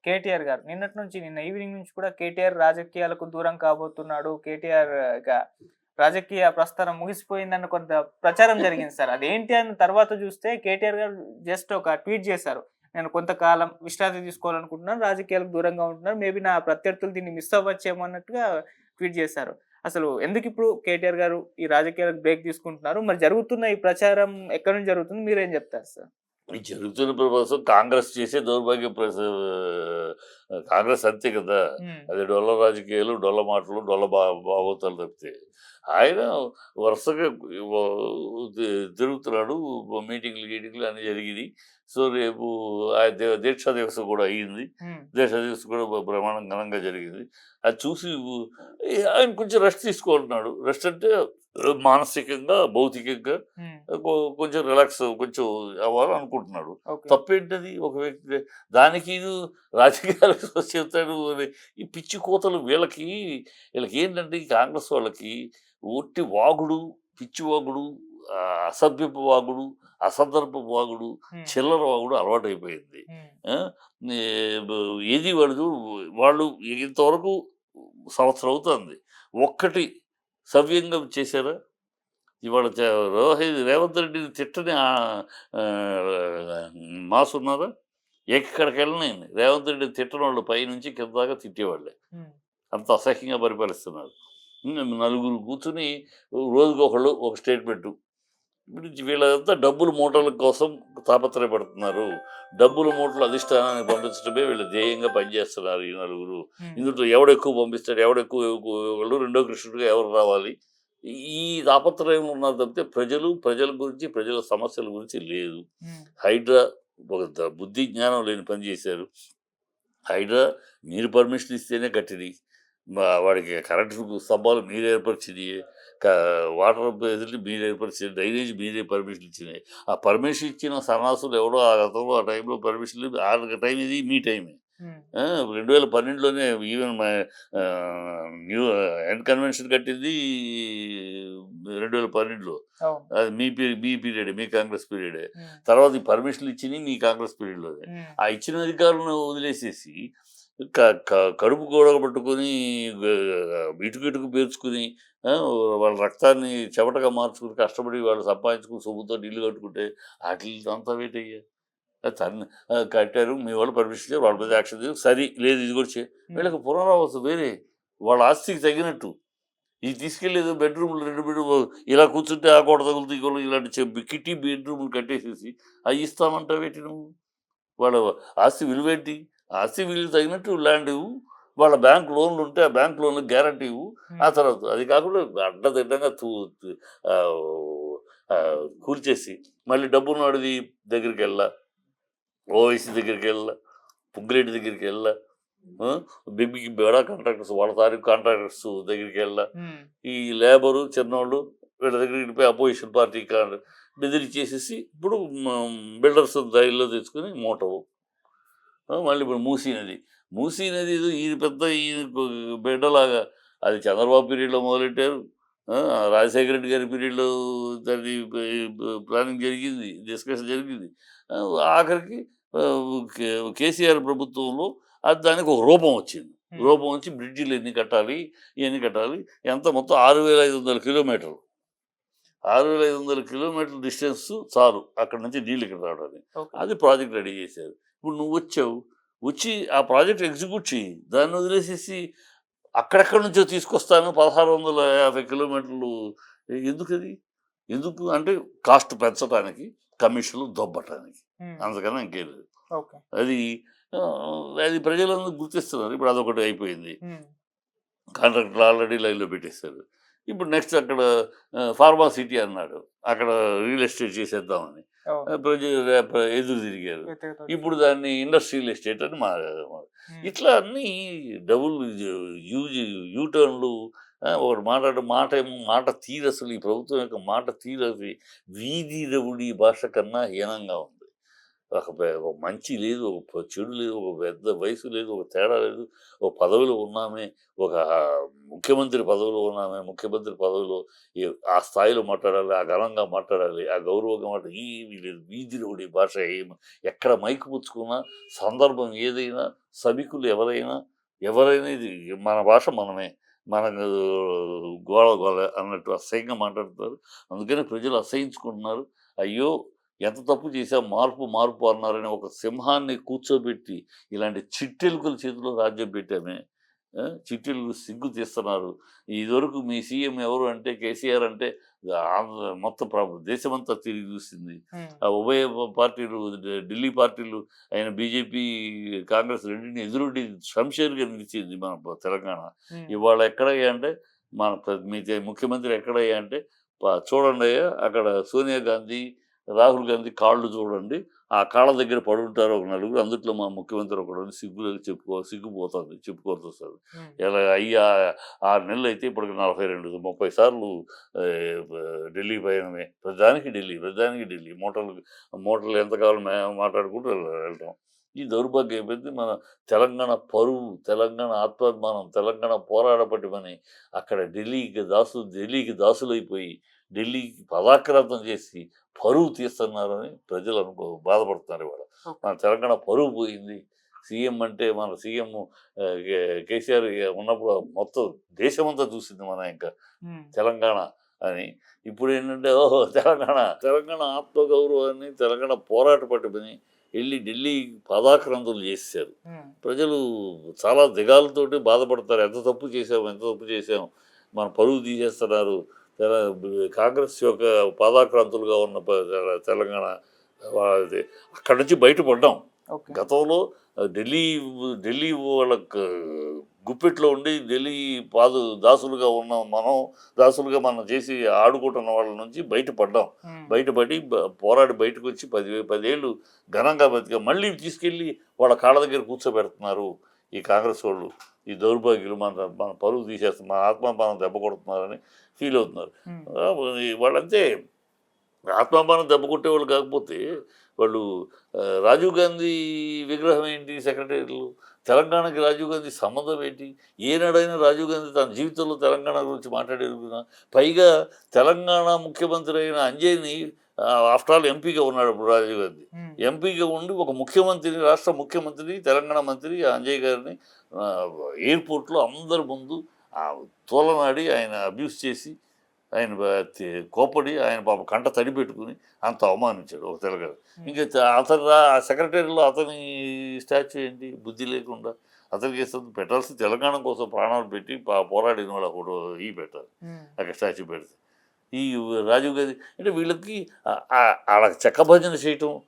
కేటీఆర్ గారు నిన్నటి నుంచి నిన్న ఈవినింగ్ నుంచి కూడా కేటీఆర్ రాజకీయాలకు దూరం కాబోతున్నాడు. కేటీఆర్ ఇక రాజకీయ ప్రస్థానం ముగిసిపోయిందన్న కొంత ప్రచారం జరిగింది సార్. అదేంటి అని తర్వాత చూస్తే కేటీఆర్ గారు జస్ట్ ఒక ట్వీట్ చేశారు. నేను కొంతకాలం విశ్రాంతి తీసుకోవాలనుకుంటున్నాను. రాజకీయాలకు దూరంగా ఉంటున్నాను. మేబీ నా ప్రత్యర్థులు దీన్ని మిస్ అవ్వచ్చేమో అన్నట్టుగా ట్వీట్ చేశారు. అసలు ఎందుకిప్పుడు కేటీఆర్ గారు ఈ రాజకీయాలకు బ్రేక్ తీసుకుంటున్నారు? మరి జరుగుతున్న ఈ ప్రచారం ఎక్కడి నుంచి జరుగుతుంది? మీరేం చెప్తారు సార్? ఈ జరుగుతున్న ప్రభుత్వం కాంగ్రెస్ చేసే దౌర్భాగ్య కాంగ్రెస్ అంతే కదా. అది డొల్ల రాజకీయాలు, డొల్ల మాటలు, డొల్ల బాగోతాలు తప్పితే ఆయన వరుసగా తిరుగుతున్నాడు. మీటింగ్లు అన్నీ జరిగింది. సో రేపు దీక్షా దివసం కూడా అయ్యింది. దీక్షా దివసం కూడా ప్రమాణం ఘనంగా జరిగింది. అది చూసి ఆయన కొంచెం రెస్ట్ తీసుకోవాలన్నాడు. రెస్ట్ అంటే మానసికంగా, భౌతికంగా కొంచెం రిలాక్స్ కొంచెం అవ్వాలనుకుంటున్నాడు. తప్పేంటది ఒక వ్యక్తి దానికి రాజకీయాలకు చెప్తాడు. ఈ పిచ్చి కోతలు వీళ్ళకి ఏంటంటే ఈ కాంగ్రెస్ వాళ్ళకి ఒట్టి వాగుడు, పిచ్చి వాగుడు, అసభ్యపు వాగుడు, అసందర్భపు వాగుడు, చిల్లర వాగుడు అలవాటైపోయింది. ఏది వాళ్ళు ఇంతవరకు సంవత్సరం అవుతుంది, ఒక్కటి సవ్యంగా చేశారా? ఇవాళ రేవంత్ రెడ్డిని తిట్టని మాస్ ఉన్నారా? ఎక్కడికి వెళ్ళినాయండి రేవంత్ రెడ్డిని తిట్టని వాళ్ళు పైనుంచి కింద దాకా తిట్టేవాళ్ళే. అంత అసహ్యంగా పరిపాలిస్తున్నారు. నలుగురు కూర్చుని రోజుకొకళ్ళు ఒక స్టేట్మెంటు. వీళ్ళంతా డబ్బుల మూటల కోసం తాపత్రయపడుతున్నారు. డబ్బుల మూటలు అధిష్టానానికి పంపించడమే వీళ్ళు ధ్యేయంగా పనిచేస్తున్నారు ఈ నలుగురు. ఇందులో ఎవడెక్కువ పంపిస్తాడు, ఎవడెక్కువ రెండో కృష్ణుడిగా ఎవరు రావాలి, ఈ తాపత్రయం ఉన్నారు తప్పితే ప్రజల గురించి, ప్రజల సమస్యల గురించి లేదు. హైడ్రా ఒక బుద్ధి జ్ఞానం లేని పని చేశారు. హైడ్రా మీరు పర్మిషన్ ఇస్తేనే కట్టింది. వాడికి కరెంటు స్తంభాలు మీరు ఏర్పరిచింది, వాటర్ ఫెసిలిటీ మీరు ఏర్పరిచింది, డ్రైనేజ్ మీరే పర్మిషన్ ఇచ్చినాయి. ఆ పర్మిషన్ ఇచ్చిన సన్నాసులు ఎవడో ఆ గతంలో ఆ టైంలో పర్మిషన్ ఆ టైం ఇది మీ టైమే. 2012లోనే ఈవెన్ న్యూ ఎండ్ కన్వెన్షన్ కట్టింది 2012లో. అది మీ పీరియడే, మీ కాంగ్రెస్ పీరియడే. తర్వాత ఈ పర్మిషన్లు ఇచ్చినవి మీ కాంగ్రెస్ పీరియడ్లోనే. ఆ ఇచ్చిన అధికారులను వదిలేసేసి కడుపు గొడవబట్టుకొని ఇటుకు పేర్చుకుని వాళ్ళ రక్తాన్ని చెమటగా మార్చుకుని కష్టపడి వాళ్ళు సంపాదించుకుని సొమ్ముతో ఇల్లు కట్టుకుంటే వాటికి అంతా వెయిట్ అయ్యాయి. కట్టారు, మీ వాళ్ళు పర్మిషన్ వాళ్ళ మీద యాక్షన్ సరి లేదు, ఇది కూడా వీళ్ళకి పునరావాసం వేరే వాళ్ళ ఆస్తికి తగినట్టు. ఇది తీసుకెళ్ళేది బెడ్రూమ్లు 2 బెడ్రూమ్ ఇలా కూర్చుంటే ఆ గోడ తగులుతూ ఇలాంటి కిట్టి బెడ్రూమ్లు కట్టేసేసి అవి ఇస్తామంటావేంటి నువ్వు? వాళ్ళ ఆస్తి విలువేంటి? ఆస్తి విలువ తగినట్టు ల్యాండ్ ఇవ్వు, వాళ్ళ బ్యాంక్ లోన్లు ఉంటే ఆ బ్యాంక్ లోన్లు గ్యారంటీ ఇవ్వు. ఆ తర్వాత అది కాకుండా అడ్డదిడ్డంగా కూల్చేసి మళ్ళీ డబ్బున్నవాడిది దగ్గరికి వెళ్ళా, ఓవైసీ దగ్గరికి వెళ్ళా, పుగ్గిరెడ్డి దగ్గరికి వెళ్ళా, బిగ్గి బేడా కాంట్రాక్టర్స్ వాళ్ళ తారీఖు కాంట్రాక్టర్స్ దగ్గరికి వెళ్ళా, ఈ లేబరు చిన్నోళ్ళు వీళ్ళ దగ్గరికి పోయి అపోజిషన్ పార్టీ బెదిరించేసేసి ఇప్పుడు బిల్డర్స్ దయల్లో తెచ్చుకొని మోటవు. మళ్ళీ ఇప్పుడు మూసీ నది ఇది పెద్ద ఈ బిడ్డలాగా అది చంద్రబాబు పీరియడ్లో మొదలెట్టారు. రాజశేఖర రెడ్డి గారి పీరియడ్లో దాన్ని ప్లానింగ్ జరిగింది, డిస్కషన్ జరిగింది. ఆఖరికి కేసీఆర్ ప్రభుత్వంలో అది దానికి ఒక రూపం వచ్చింది. రూపం వచ్చి బ్రిడ్జిలు ఎన్ని కట్టాలి, ఎంత మొత్తం 6500 కిలోమీటర్లు. 6500 కిలోమీటర్ల డిస్టెన్స్ చాలు అక్కడ నుంచి నీళ్ళు ఇక్కడ రావడానికి. అది ప్రాజెక్ట్ రెడీ చేశారు. ఇప్పుడు నువ్వు వచ్చి ఆ ప్రాజెక్ట్ ఎగ్జిక్యూట్ చేయి. దాన్ని వదిలేసేసి అక్కడెక్కడి నుంచో తీసుకొస్తాను 1650 కిలోమీటర్లు. ఎందుకు అంటే కాస్ట్ పెంచడానికి, కమిషన్లు దొబ్బటానికి, అందుకని ఇంకేం లేదు. అది ప్రజలందరూ గుర్తిస్తున్నారు. ఇప్పుడు అదొకటి అయిపోయింది. కాంట్రాక్టర్లు ఆల్రెడీ లైన్లో పెట్టేశారు. ఇప్పుడు నెక్స్ట్ అక్కడ ఫార్మా సిటీ అన్నాడు, అక్కడ రియల్ ఎస్టేట్ చేసేద్దామని ఎదురు తిరిగారు. ఇప్పుడు దాన్ని ఇండస్ట్రియల్ ఎస్టేట్ అని మారారు. ఇట్లా అన్ని డబుల్ యూటర్న్లు. ఒకటి మాట తీరు, అసలు ఈ ప్రభుత్వం యొక్క మాట తీరు అది వీధి రవుడి భాష కన్నా హీనంగా ఉంది. ఒక మంచి లేదు, ఒక చెడు లేదు, ఒక పెద్ద వయసు లేదు, ఒక తేడా లేదు. ఒక పదవిలో ఉన్నామే, ఒక ముఖ్యమంత్రి పదవిలో ఉన్నామే, ముఖ్యమంత్రి పదవిలో ఆ స్థాయిలో మాట్లాడాలి, ఆ ఘనంగా మాట్లాడాలి, ఆ గౌరవంగా మాట్లాడాలి. ఏమీ లేదు. వీధిలోడి భాష ఎక్కడ మైకు పుచ్చుకున్నా, సందర్భం ఏదైనా, సభికులు ఎవరైనా ఇది మన భాష మనమే. మనకు గోల గోల అన్నట్టు అసహ్యంగా మాట్లాడుతారు. అందుకని ప్రజలు అసహించుకుంటున్నారు. అయ్యో! ఎంత తప్పు చేశాం, మార్పు మార్పు అన్నారని ఒక సింహాన్ని కూర్చోబెట్టి ఇలాంటి చిట్టెలుకల చేతిలో రాజ్యం పెట్టామే. చిట్టెలుగు సిగ్గు తీస్తున్నారు. ఇదివరకు మీ సీఎం ఎవరు అంటే కేసీఆర్ అంటే మొత్తం దేశమంతా తిరిగి చూసింది. ఉమ్, ఆ ఉభయ పార్టీలు ఢిల్లీ పార్టీలు అయిన బీజేపీ, కాంగ్రెస్ రెండింటిని ఎదురొడ్డి శంషేర్‌గా నిలిచింది మన తెలంగాణ. ఉమ్, ఇవాళ ఎక్కడయ్యా అంటే మన మీ ముఖ్యమంత్రి ఎక్కడయ్యా అంటే చూడండయ్యా అక్కడ సోనియా గాంధీ, రాహుల్ గాంధీ కాళ్ళు చూడండి. ఆ కాళ్ళ దగ్గర పడుంటారు ఒక నలుగురు. అందుట్లో మా ముఖ్యమంత్రి ఒకడు సిగ్గుపోతుంది చెప్పుకోవాల్సొస్తది. ఉమ్, ఇలా అయ్యా 6 నెలలైతే ఇప్పటికి 42, 30 సార్లు ఢిల్లీ పయనమే. ప్రతిదానికి ఢిల్లీ. మూటలు ఎంత కావాలో మాట్లాడుకుంటూ వెళ్తాం. ఈ దౌర్భాగ్యం అయిపోయింది. మన తెలంగాణ పరువు, తెలంగాణ ఆత్మాభిమానం, తెలంగాణ పోరాట పటిమని అక్కడ ఢిల్లీకి దాసులైపోయి, ఢిల్లీకి పదాక్రాంతం చేసి పరువు తీస్తున్నారని ప్రజలు బాధపడుతున్నారు ఇవాళ. ఓకే. మన తెలంగాణ పరువు పోయింది. సీఎం అంటే మన సీఎం కేసీఆర్ ఉన్నప్పుడు మొత్తం దేశమంతా చూసింది మన ఇంకా ఉమ్, తెలంగాణ అని. ఇప్పుడు ఏంటంటే ఓహో తెలంగాణ ఆత్మగౌరవాన్ని, తెలంగాణ పోరాట పట్టుబని వెళ్ళి ఢిల్లీ పదాక్రాంతులు చేశారు. ఉమ్, ప్రజలు చాలా దిగాలతోటి బాధపడతారు. ఎంత తప్పు చేసాం, మన పరువు తీసేస్తున్నారు. కాంగ్రెస్ యొక్క పాదాక్రాంతులుగా ఉన్న తెలంగాణ అది అక్కడి నుంచి బయటపడ్డాం. ఓకే. గతంలో ఢిల్లీ వాళ్ళ గుప్పెట్లో ఉండి ఢిల్లీ దాసులుగా ఉన్నాం దాసులుగా మనం చేసి ఆడుకుంటున్న వాళ్ళ నుంచి బయటపడ్డాం. ఉమ్, బయటపడి పోరాడి బయటకు వచ్చి 10 ఏళ్ళు ఘనంగా బతికాం. మళ్ళీ తీసుకెళ్ళి వాళ్ళ కాళ్ళ దగ్గర కూర్చోబెడుతున్నారు ఈ కాంగ్రెస్ వాళ్ళు. ఈ దౌర్భాగ్యులు మన పరువు తీసేస్తున్నారు, మన ఆత్మాభిమానం దెబ్బ కొడుతున్నారని ఫీల్ అవుతున్నారు. ఉమ్, వాళ్ళంతే ఆత్మాభిమానం దెబ్బ కొట్టేవాళ్ళు కాకపోతే వాళ్ళు రాజీవ్ గాంధీ విగ్రహం ఏంటి సెక్రటరీలు, తెలంగాణకి రాజీవ్ గాంధీ సంబంధం ఏంటి? ఏనాడైనా రాజీవ్ గాంధీ తన జీవితంలో తెలంగాణ గురించి మాట్లాడేది. పైగా తెలంగాణ ముఖ్యమంత్రి అయిన అంజయ్‌ని ఆఫ్టర్ ఆల్ ఎంపీగా ఉన్నాడు ఇప్పుడు రాజీవ్ గాంధీ. ఉమ్, ఎంపీగా ఉండి ఒక రాష్ట్ర ముఖ్యమంత్రి తెలంగాణ మంత్రి అంజయ్ గారిని ఎయిర్‌పోర్ట్‌లో అందరి ముందు తోలనాడి ఆయన అబ్యూస్ చేసి ఆయన కోప్పడి ఆయన పాపం కంట తడి పెట్టుకుని అంత అవమానించాడు ఒక తెలంగాణ. ఇంకా సెక్రటరీలో అతని స్టాచ్యూ ఏంటి? బుద్ధి లేకుండా అతనికి పెట్టాల్సిన తెలంగాణ కోసం ప్రాణాలు పెట్టి పోరాడిన వాళ్ళు ఒకడు పెట్టాలి ఉమ్, అక్కడ స్టాచ్యూ పెడితే. ఈ రాజీవ్ గాంధీ అంటే వీళ్ళకి అలా చెక్క భజన చేయటం,